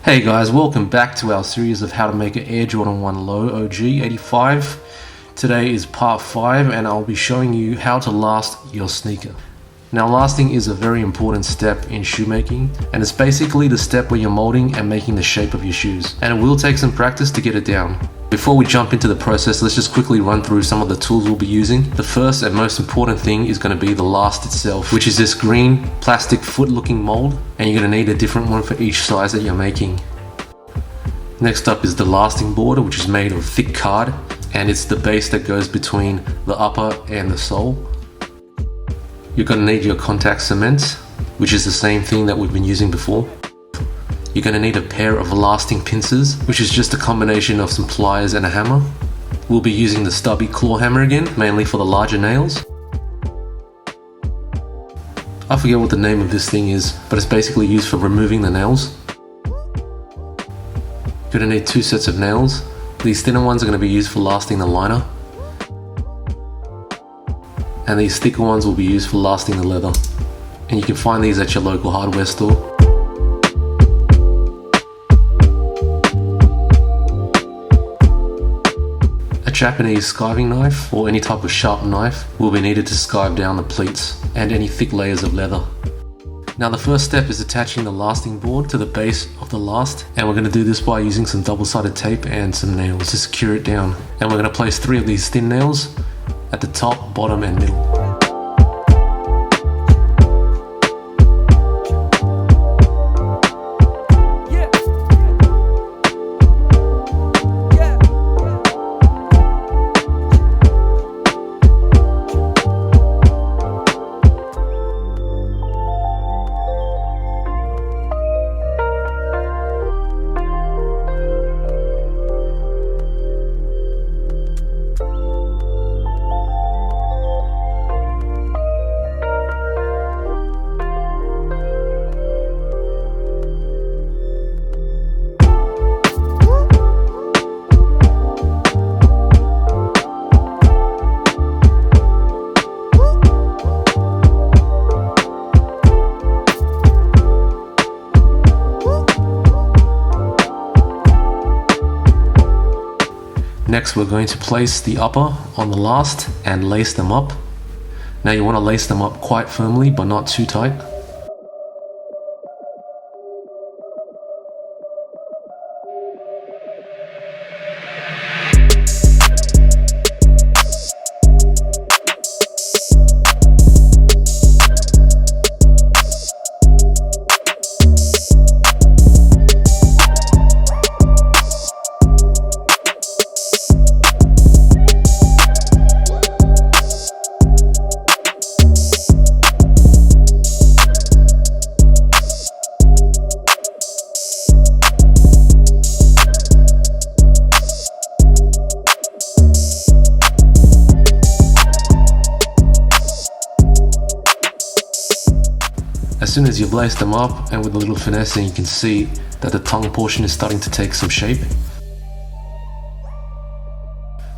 Hey guys, welcome back to our series of how to make an Air Jordan 1 Low OG 85. Today is part 5 and I'll be showing you how to last your sneaker. Now lasting is a very important step in shoemaking, and it's basically the step where you're molding and making the shape of your shoes, and it will take some practice to get it down. Before we jump into the process, let's just quickly run through some of the tools we'll be using. The first and most important thing is going to be the last itself, which is this green plastic foot looking mold, and you're going to need a different one for each size that you're making. Next up is the lasting board, which is made of thick card, and it's the base that goes between the upper and the sole. You're going to need your contact cement, which is the same thing that we've been using before. You're going to need a pair of lasting pincers, which is just a combination of some pliers and a hammer. We'll be using the stubby claw hammer again, mainly for the larger nails. I forget what the name of this thing is, but it's basically used for removing the nails. You're going to need 2 sets of nails. These thinner ones are going to be used for lasting the liner, and these thicker ones will be used for lasting the leather. And you can find these at your local hardware store. A Japanese skiving knife or any type of sharp knife will be needed to skive down the pleats and any thick layers of leather. Now the first step is attaching the lasting board to the base of the last, and we're going to do this by using some double-sided tape and some nails to secure it down. And we're going to place 3 of these thin nails at the top, bottom and middle. Next, we're going to place the upper on the last and lace them up. Now you want to lace them up quite firmly, but not too tight. As soon as you've laced them up, and with a little finessing, you can see that the tongue portion is starting to take some shape.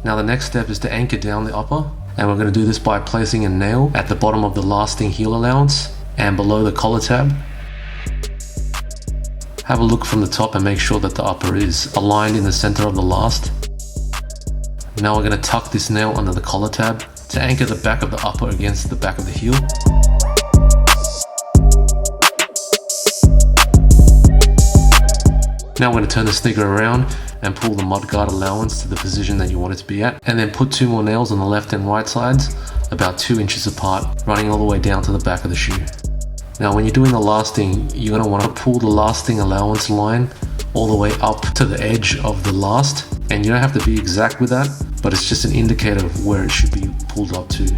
Now the next step is to anchor down the upper, and we're going to do this by placing a nail at the bottom of the lasting heel allowance and below the collar tab. Have a look from the top and make sure that the upper is aligned in the center of the last. Now we're going to tuck this nail under the collar tab to anchor the back of the upper against the back of the heel. Now we're going to turn the sneaker around and pull the mudguard allowance to the position that you want it to be at, and then put 2 more nails on the left and right sides about 2 inches apart, running all the way down to the back of the shoe. Now when you're doing the lasting, you're going to want to pull the lasting allowance line all the way up to the edge of the last, and you don't have to be exact with that, but it's just an indicator of where it should be pulled up to.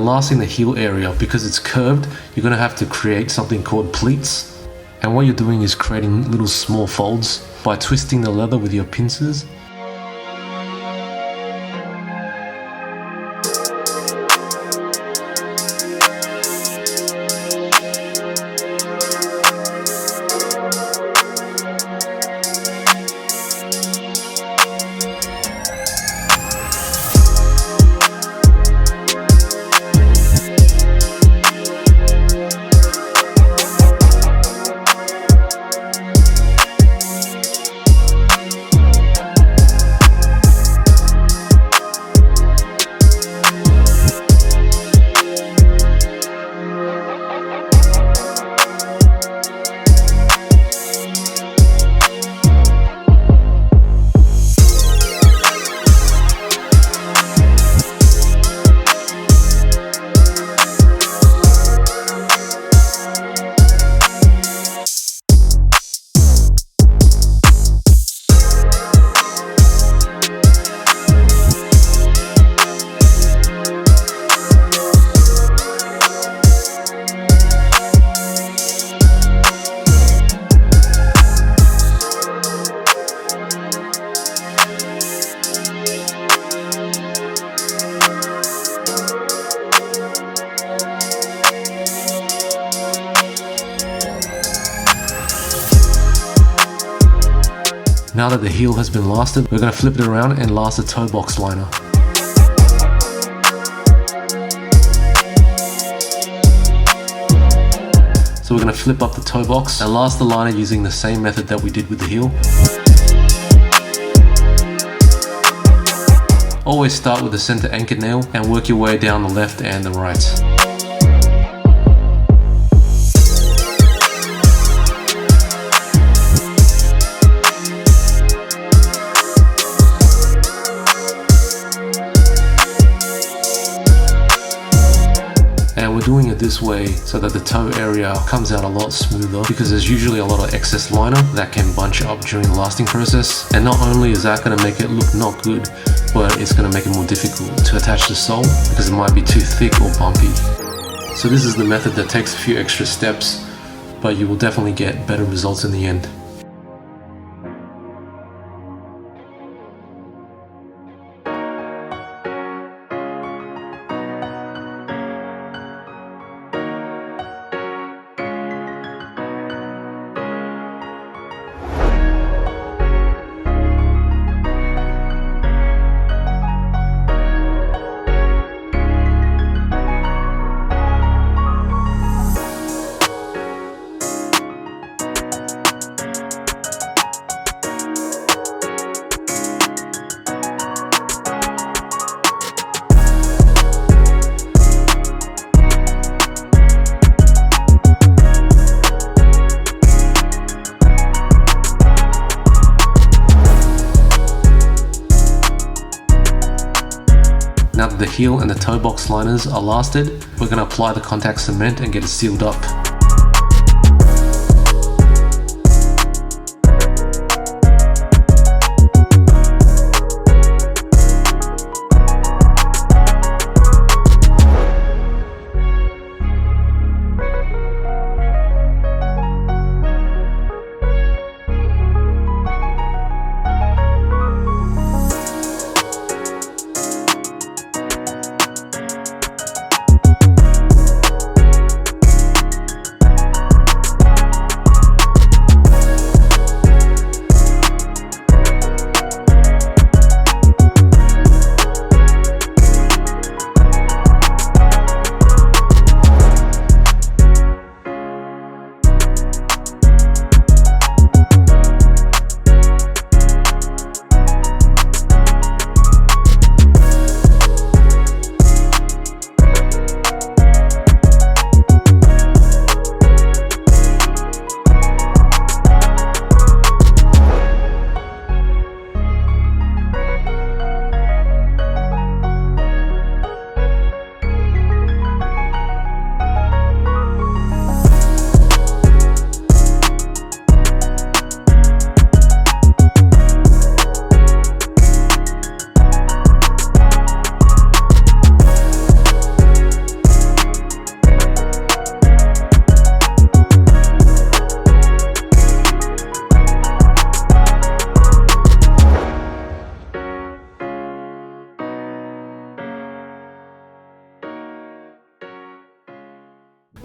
you're lasting the heel area, because it's curved, you're going to have to create something called pleats. And what you're doing is creating little small folds by twisting the leather with your pincers. Now that the heel has been lasted, we're going to flip it around and last the toe box liner. So we're going to flip up the toe box and last the liner using the same method that we did with the heel. Always start with the center anchor nail and work your way down the left and the right. And we're doing it this way so that the toe area comes out a lot smoother, because there's usually a lot of excess liner that can bunch up during the lasting process. And not only is that going to make it look not good, but it's going to make it more difficult to attach the sole because it might be too thick or bumpy. So this is the method that takes a few extra steps, but you will definitely get better results in the end. Now that the heel and the toe box liners are lasted, we're going to apply the contact cement and get it sealed up.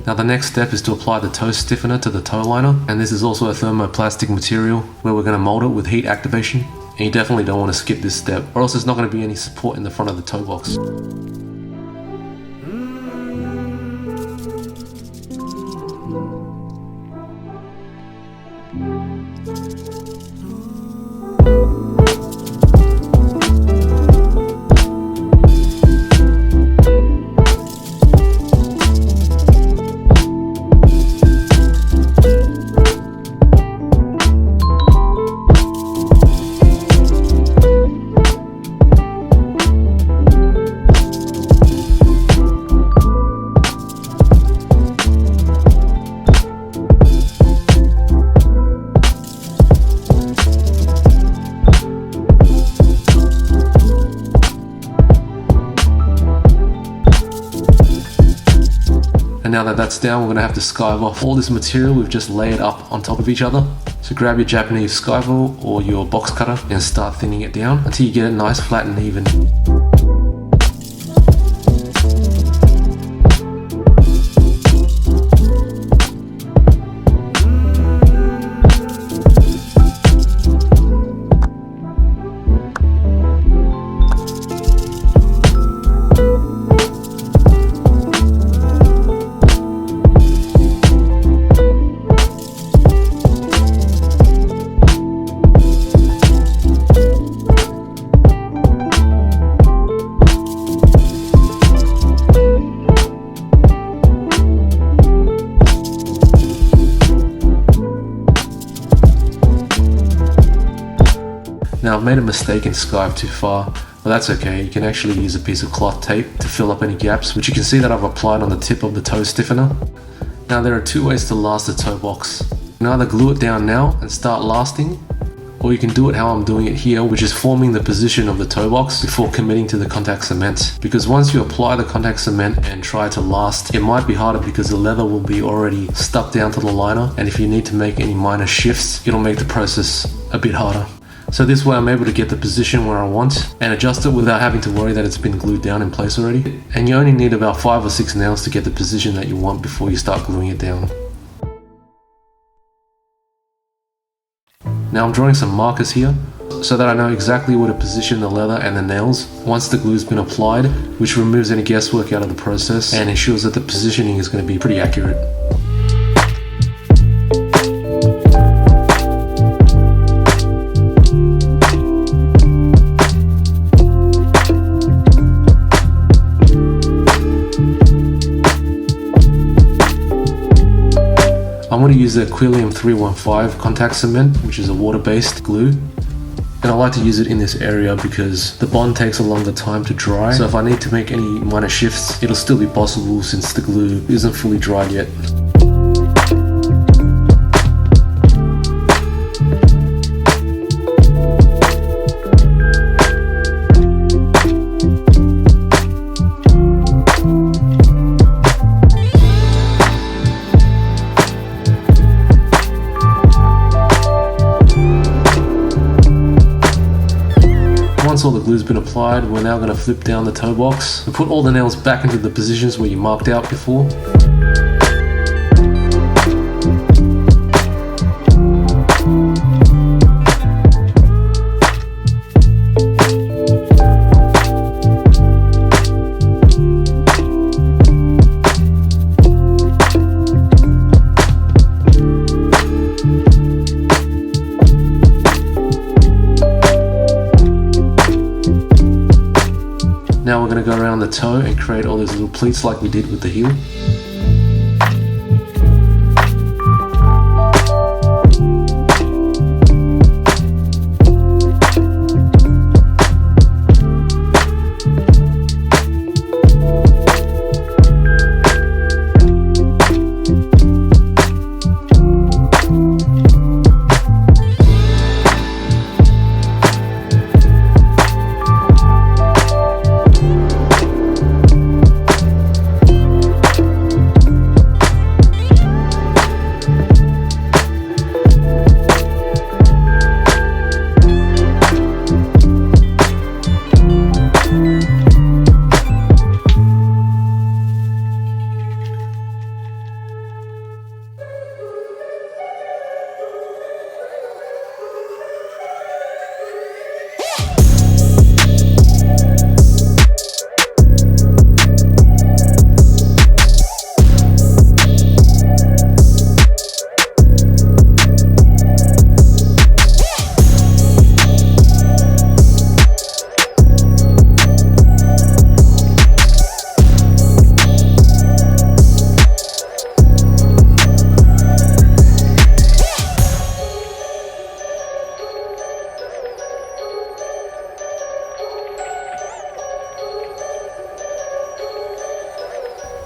Now the next step is to apply the toe stiffener to the toe liner, and this is also a thermoplastic material where we're going to mold it with heat activation. And you definitely don't want to skip this step, or else there's not going to be any support in the front of the toe box. And now that that's down, we're going to have to skive off all this material we've just layered up on top of each other. So grab your Japanese skiver or your box cutter and start thinning it down until you get it nice, flat and even. Now I've made a mistake and skived too far, but that's okay. You can actually use a piece of cloth tape to fill up any gaps, which you can see that I've applied on the tip of the toe stiffener. Now there are two ways to last the toe box. You can either glue it down now and start lasting, or you can do it how I'm doing it here, which is forming the position of the toe box before committing to the contact cement. Because once you apply the contact cement and try to last, it might be harder because the leather will be already stuck down to the liner, and if you need to make any minor shifts, it'll make the process a bit harder. So this way I'm able to get the position where I want and adjust it without having to worry that it's been glued down in place already. And you only need about 5 or 6 nails to get the position that you want before you start gluing it down. Now I'm drawing some markers here so that I know exactly where to position the leather and the nails once the glue's been applied, which removes any guesswork out of the process and ensures that the positioning is going to be pretty accurate. I'm going to use the Quillium 315 contact cement, which is a water-based glue. And I like to use it in this area because the bond takes a longer time to dry. So if I need to make any minor shifts, it'll still be possible since the glue isn't fully dried yet. Once all the glue's been applied, we're now going to flip down the toe box and put all the nails back into the positions where you marked out before. Now we're going to go around the toe and create all those little pleats like we did with the heel.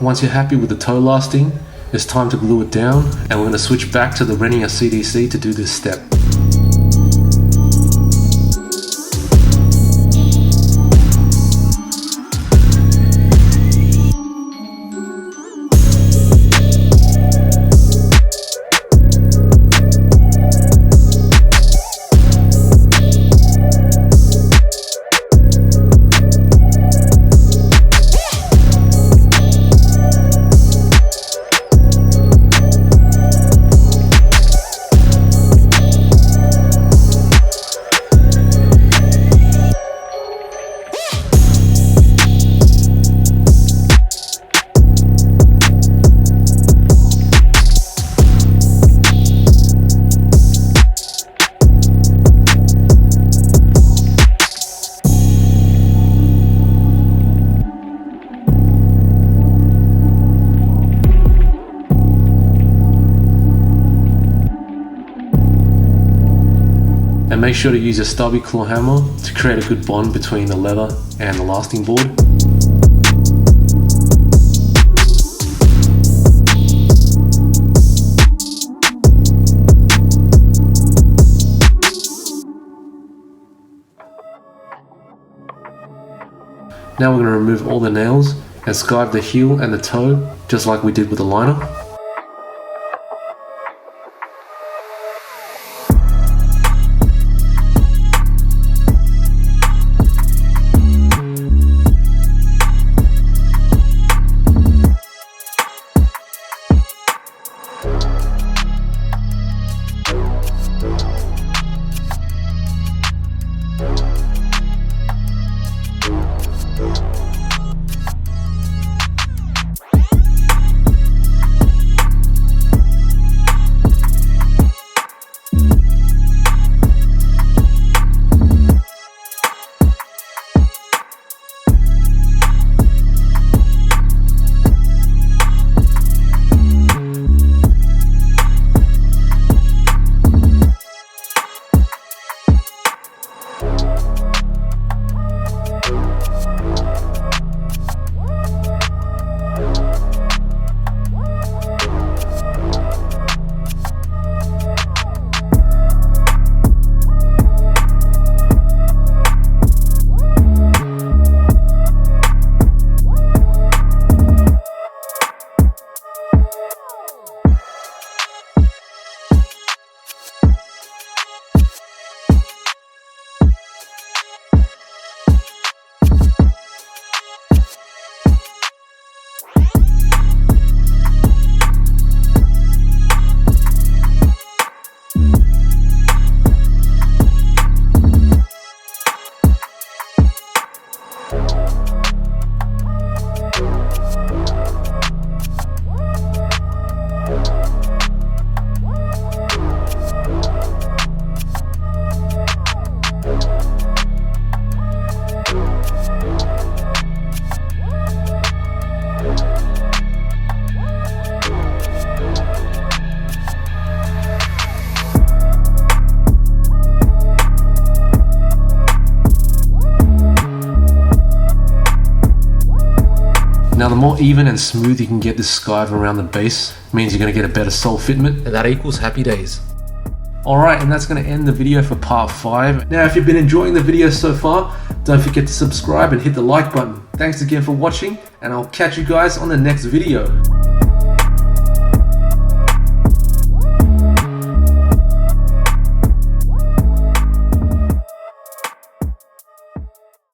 Once you're happy with the toe lasting, it's time to glue it down, and we're going to switch back to the Renier CDC to do this step. And make sure to use a stubby claw hammer to create a good bond between the leather and the lasting board. Now we're going to remove all the nails and skive the heel and the toe just like we did with the liner. Now the more even and smooth you can get this skive around the base means you're going to get a better sole fitment, and that equals happy days. Alright, and that's going to end the video for part 5. Now if you've been enjoying the video so far, don't forget to subscribe and hit the like button. Thanks again for watching, and I'll catch you guys on the next video.